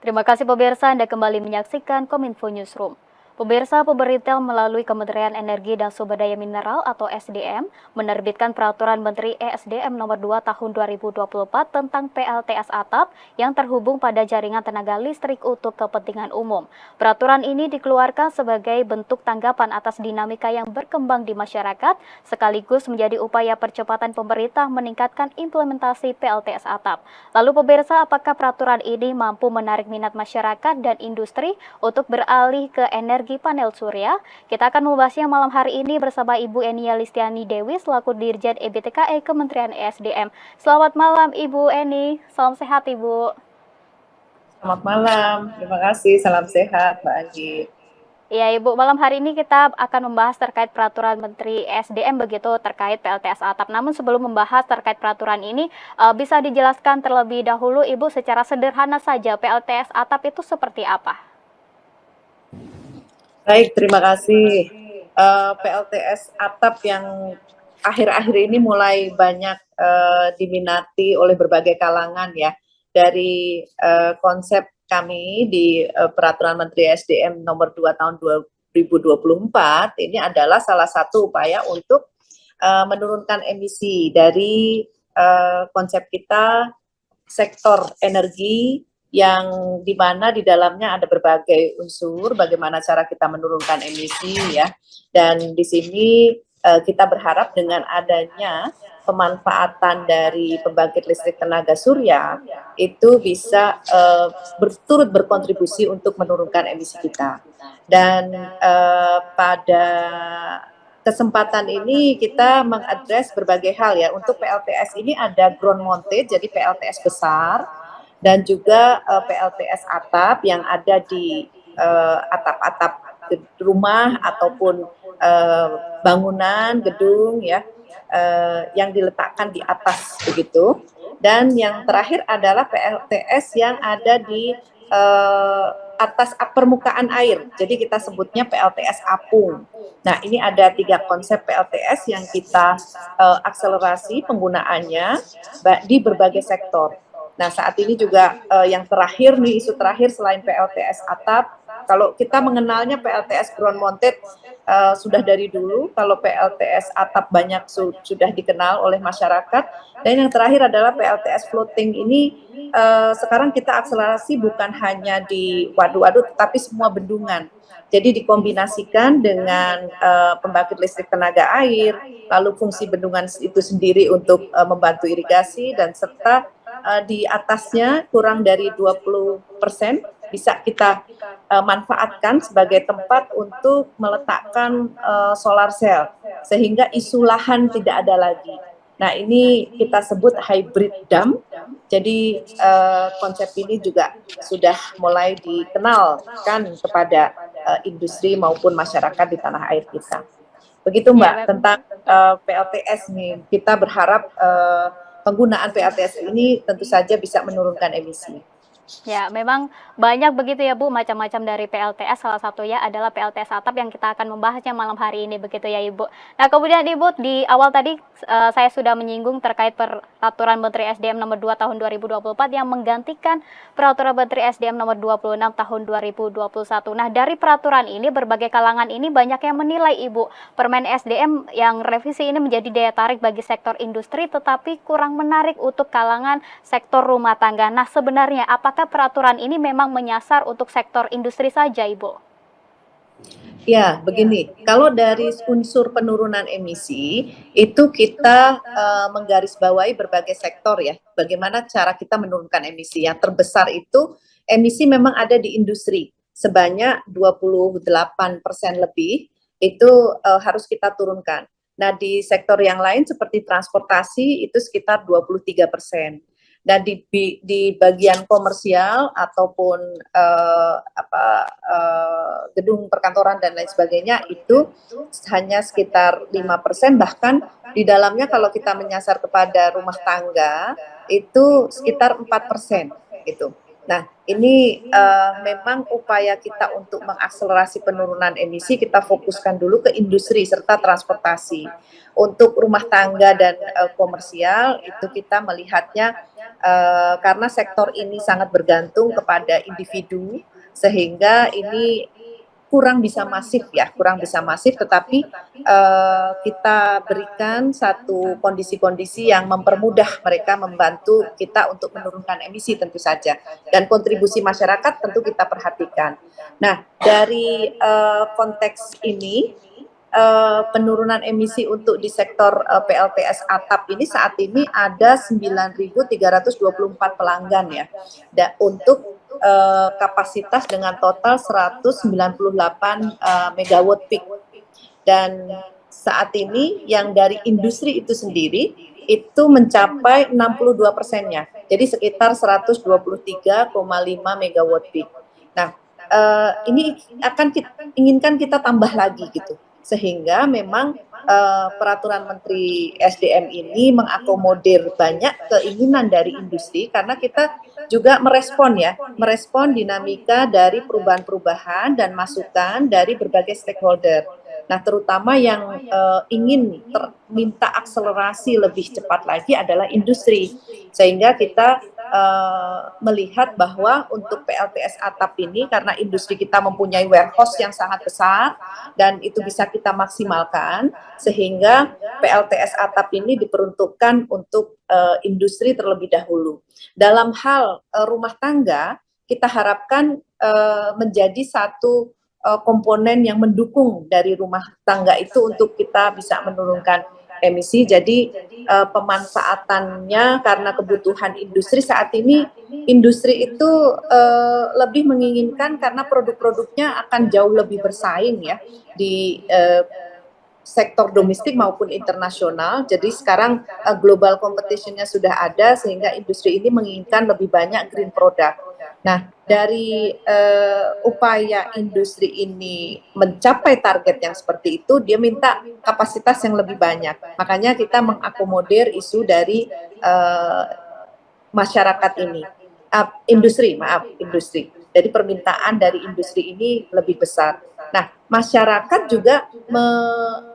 Terima kasih pemirsa, Anda kembali menyaksikan Kominfo Newsroom. Pemirsa, pemerintah melalui Kementerian Energi dan Sumber Daya Mineral atau SDM menerbitkan Peraturan Menteri ESDM Nomor 2 Tahun 2024 tentang PLTS atap yang terhubung pada jaringan tenaga listrik untuk kepentingan umum. Peraturan ini dikeluarkan sebagai bentuk tanggapan atas dinamika yang berkembang di masyarakat, sekaligus menjadi upaya percepatan pemerintah meningkatkan implementasi PLTS atap. Lalu pemirsa, apakah peraturan ini mampu menarik minat masyarakat dan industri untuk beralih ke energi panel surya? Kita akan membahasnya malam hari ini bersama Ibu Enia Listiani Dewi selaku Dirjen EBTKE Kementerian ESDM. Selamat malam Ibu Eni, salam sehat Ibu. Selamat malam, terima kasih, salam sehat Mbak Anji. Ya Ibu, malam hari ini kita akan membahas terkait peraturan Menteri SDM begitu terkait PLTS atap. Namun sebelum membahas terkait peraturan ini, bisa dijelaskan terlebih dahulu Ibu secara sederhana saja PLTS atap itu seperti apa? Baik, terima kasih. PLTS atap yang akhir-akhir ini mulai banyak diminati oleh berbagai kalangan ya. Dari konsep kami di Peraturan Menteri SDM Nomor 2 Tahun 2024 ini adalah salah satu upaya untuk menurunkan emisi dari konsep kita sektor energi yang dimana di dalamnya ada berbagai unsur bagaimana cara kita menurunkan emisi ya, dan di sini kita berharap dengan adanya pemanfaatan dari pembangkit listrik tenaga surya itu bisa turut berkontribusi untuk menurunkan emisi kita. Dan pada kesempatan ini kita mengadres berbagai hal ya. Untuk PLTS ini ada ground mounted, jadi PLTS besar, dan juga PLTS atap yang ada di atap-atap rumah ataupun bangunan gedung ya, yang diletakkan di atas begitu. Dan yang terakhir adalah PLTS yang ada di atas permukaan air, jadi kita sebutnya PLTS apung. Nah, ini ada 3 konsep PLTS yang kita akselerasi penggunaannya di berbagai sektor. Nah, saat ini juga yang terakhir nih, isu terakhir selain PLTS atap, kalau kita mengenalnya PLTS ground mounted sudah dari dulu, kalau PLTS atap banyak sudah dikenal oleh masyarakat, dan yang terakhir adalah PLTS floating ini sekarang kita akselerasi bukan hanya di waduk-waduk, tetapi semua bendungan. Jadi dikombinasikan dengan pembangkit listrik tenaga air, lalu fungsi bendungan itu sendiri untuk membantu irigasi, dan serta di atasnya kurang dari 20% bisa kita manfaatkan sebagai tempat untuk meletakkan solar cell, sehingga isu lahan tidak ada lagi. Nah, ini kita sebut hybrid dam. Jadi konsep ini juga sudah mulai dikenalkan kepada industri maupun masyarakat di tanah air kita. Begitu Mbak, tentang PLTS nih, kita berharap penggunaan PLTS ini tentu saja bisa menurunkan emisi. Ya, memang banyak begitu ya Bu, macam-macam dari PLTS, salah satunya adalah PLTS atap yang kita akan membahasnya malam hari ini begitu ya Ibu. Nah, kemudian Ibu di awal tadi saya sudah menyinggung terkait Peraturan Menteri SDM Nomor 2 Tahun 2024 yang menggantikan Peraturan Menteri SDM Nomor 26 Tahun 2021. Nah, dari peraturan ini berbagai kalangan ini banyak yang menilai Ibu, Permen SDM yang revisi ini menjadi daya tarik bagi sektor industri tetapi kurang menarik untuk kalangan sektor rumah tangga. Nah, sebenarnya apakah peraturan ini memang menyasar untuk sektor industri saja, Ibu? Ya, begini, kalau dari unsur penurunan emisi, itu kita menggarisbawahi berbagai sektor ya, bagaimana cara kita menurunkan emisi. Yang terbesar itu, emisi memang ada di industri, sebanyak 28% lebih, itu harus kita turunkan. Nah, di sektor yang lain seperti transportasi, itu sekitar 23%. Dan di bagian komersial ataupun gedung perkantoran dan lain sebagainya itu hanya sekitar 5%, bahkan di dalamnya kalau kita menyasar kepada rumah tangga itu sekitar 4% gitu. Nah, ini memang upaya kita untuk mengakselerasi penurunan emisi, kita fokuskan dulu ke industri serta transportasi. Untuk rumah tangga dan komersial itu kita melihatnya karena sektor ini sangat bergantung kepada individu, sehingga ini kurang bisa masif ya, kurang bisa masif, tetapi kita berikan satu kondisi-kondisi yang mempermudah mereka, membantu kita untuk menurunkan emisi tentu saja, dan kontribusi masyarakat tentu kita perhatikan. Nah, dari konteks ini, penurunan emisi untuk di sektor PLTS atap ini saat ini ada 9.324 pelanggan ya, untuk kapasitas dengan total 198 megawatt peak, dan saat ini yang dari industri itu sendiri itu mencapai 62%-nya, jadi sekitar 123,5 megawatt peak. Nah, ini inginkan kita tambah lagi gitu, sehingga memang peraturan Menteri SDM ini mengakomodir banyak keinginan dari industri, karena kita juga merespon dinamika dari perubahan-perubahan dan masukan dari berbagai stakeholder. Nah, terutama yang ingin minta akselerasi lebih cepat lagi adalah industri, sehingga kita melihat bahwa untuk PLTS atap ini, karena industri kita mempunyai warehouse yang sangat besar dan itu bisa kita maksimalkan, sehingga PLTS atap ini diperuntukkan untuk industri terlebih dahulu. Dalam hal rumah tangga, kita harapkan menjadi satu komponen yang mendukung dari rumah tangga itu untuk kita bisa menurunkan emisi. Jadi pemanfaatannya, karena kebutuhan industri saat ini, industri itu lebih menginginkan karena produk-produknya akan jauh lebih bersaing ya di sektor domestik maupun internasional. Jadi sekarang global competition-nya sudah ada, sehingga industri ini menginginkan lebih banyak green product. Nah, dari upaya industri ini mencapai target yang seperti itu, dia minta kapasitas yang lebih banyak. Makanya kita mengakomodir isu dari masyarakat ini, industri. Jadi permintaan dari industri ini lebih besar. Nah, masyarakat juga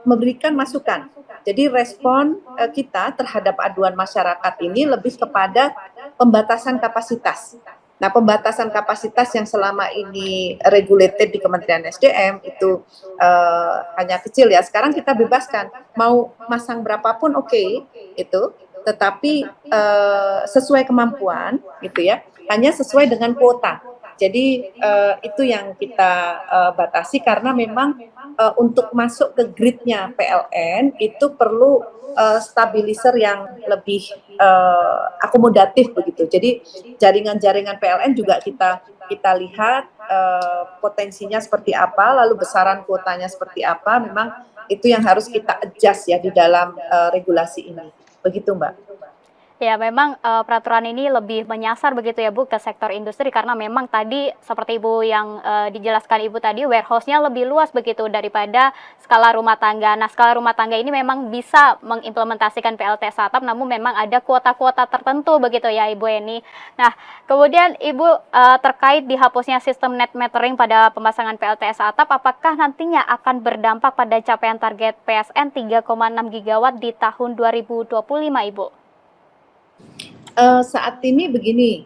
memberikan masukan. Jadi respon kita terhadap aduan masyarakat ini lebih kepada pembatasan kapasitas. Nah, pembatasan kapasitas yang selama ini regulated di Kementerian SDM itu hanya kecil ya. Sekarang kita bebaskan, mau masang berapapun oke, itu, tetapi sesuai kemampuan gitu ya, hanya sesuai dengan kuota. Jadi itu yang kita batasi, karena memang untuk masuk ke gridnya PLN itu perlu stabilizer yang lebih akomodatif begitu. Jadi jaringan-jaringan PLN juga kita lihat potensinya seperti apa, lalu besaran kuotanya seperti apa. Memang itu yang harus kita adjust ya di dalam regulasi ini. Begitu, Mbak. Ya, memang peraturan ini lebih menyasar begitu ya Bu ke sektor industri, karena memang tadi seperti Ibu yang dijelaskan Ibu tadi, warehouse-nya lebih luas begitu daripada skala rumah tangga. Nah, skala rumah tangga ini memang bisa mengimplementasikan PLTS atap, namun memang ada kuota-kuota tertentu begitu ya Ibu Eni. Nah, kemudian Ibu terkait dihapusnya sistem net metering pada pemasangan PLTS atap, apakah nantinya akan berdampak pada capaian target PSN 3,6 gigawatt di tahun 2025 Ibu? Saat ini begini,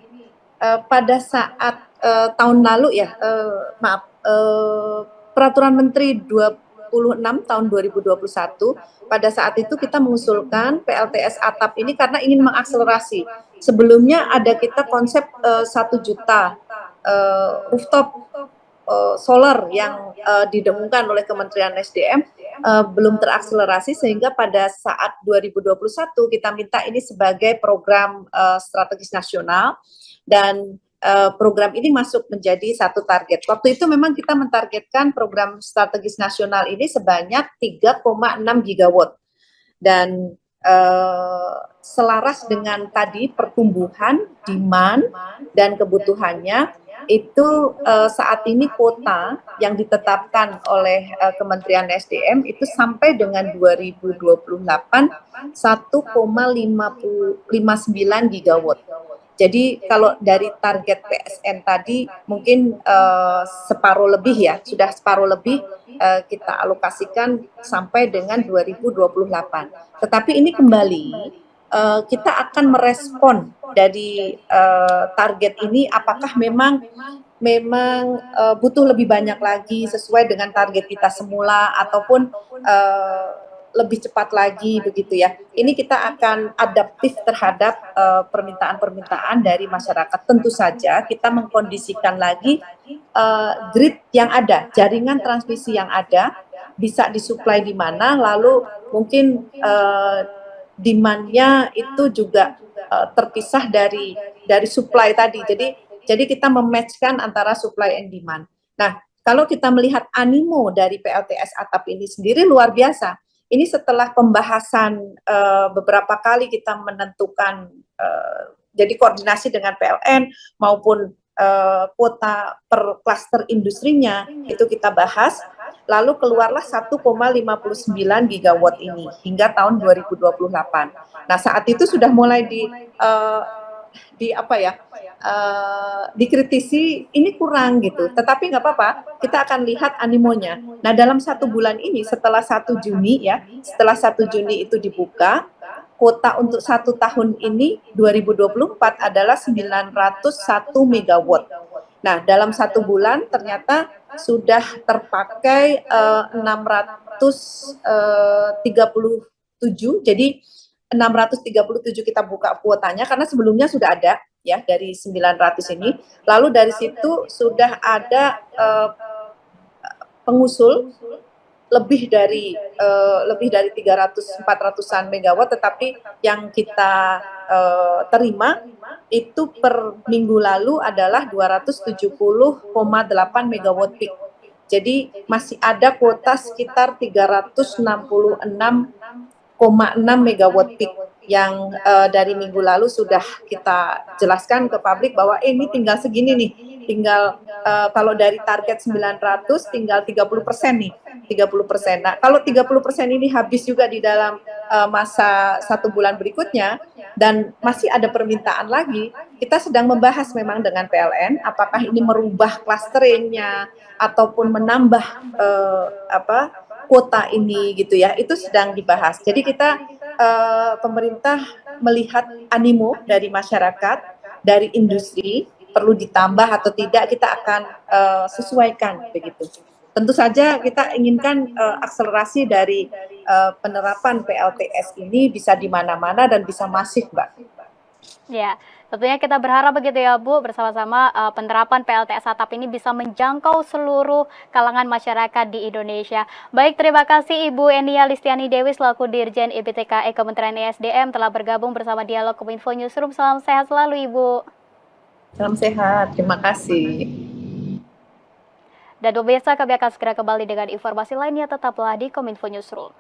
pada saat tahun lalu ya, Peraturan Menteri 26 tahun 2021, pada saat itu kita mengusulkan PLTS atap ini karena ingin mengakselerasi. Sebelumnya ada kita konsep 1 juta rooftop solar yang didengungkan oleh Kementerian SDM, belum terakselerasi, sehingga pada saat 2021 kita minta ini sebagai program strategis nasional, dan program ini masuk menjadi satu target. Waktu itu memang kita mentargetkan program strategis nasional ini sebanyak 3,6 gigawatt, dan selaras dengan tadi pertumbuhan demand dan kebutuhannya itu, saat ini kuota yang ditetapkan oleh Kementerian SDM itu sampai dengan 2028 1,59 gigawatt. Jadi kalau dari target PSN tadi mungkin separuh lebih ya, sudah separuh lebih kita alokasikan sampai dengan 2028. Tetapi ini kembali kita akan merespon dari target ini apakah memang butuh lebih banyak lagi sesuai dengan target kita semula ataupun lebih cepat lagi begitu ya. Ini kita akan adaptif terhadap permintaan-permintaan dari masyarakat. Tentu saja kita mengkondisikan lagi grid yang ada, jaringan transmisi yang ada bisa disuplai di mana, lalu mungkin demand-nya itu juga terpisah dari supply tadi. Jadi kita mematchkan antara supply and demand. Nah, kalau kita melihat animo dari PLTS atap ini sendiri luar biasa. Ini setelah pembahasan beberapa kali kita menentukan jadi koordinasi dengan PLN maupun kuota per klaster industrinya itu kita bahas. Lalu keluarlah 1,59 gigawatt ini hingga tahun 2028. Nah, saat itu sudah mulai dikritisi ini kurang gitu, tetapi nggak apa-apa, kita akan lihat animonya. Nah, dalam 1 bulan ini setelah 1 Juni ya, setelah 1 Juni itu dibuka, kuota untuk 1 tahun ini 2024 adalah 901 megawatt. Nah, dalam 1 bulan ternyata sudah terpakai 637, jadi 637 kita buka kuotanya karena sebelumnya sudah ada ya dari 900 ini. Lalu dari situ sudah ada pengusul lebih dari 300-400an megawatt, tetapi yang kita terima itu per minggu lalu adalah 270,8 megawatt peak. Jadi masih ada kuota sekitar 366,6 megawatt peak yang dari minggu lalu sudah kita jelaskan ke publik bahwa ini tinggal segini nih, tinggal kalau dari target 900 tinggal 30% nih, 30%. Nah, kalau 30% ini habis juga di dalam masa 1 bulan berikutnya dan masih ada permintaan lagi, kita sedang membahas memang dengan PLN apakah ini merubah clusteringnya ataupun menambah kuota ini gitu ya, itu sedang dibahas. Jadi kita pemerintah melihat animo dari masyarakat, dari industri perlu ditambah atau tidak, kita akan sesuaikan begitu. Tentu saja kita inginkan akselerasi dari penerapan PLTS ini bisa di mana-mana dan bisa masif, Mbak. Ya, tentunya kita berharap begitu ya Bu, bersama-sama penerapan PLTS atap ini bisa menjangkau seluruh kalangan masyarakat di Indonesia. Baik, terima kasih Ibu Enia Listiani Dewi selaku Dirjen IPTKE Kementerian ESDM telah bergabung bersama Dialog Kominfo Newsroom. Salam sehat selalu Ibu. Salam sehat, terima kasih. Dan pemirsa, kami akan segera kembali dengan informasi lainnya, tetaplah di Kominfo Newsroom.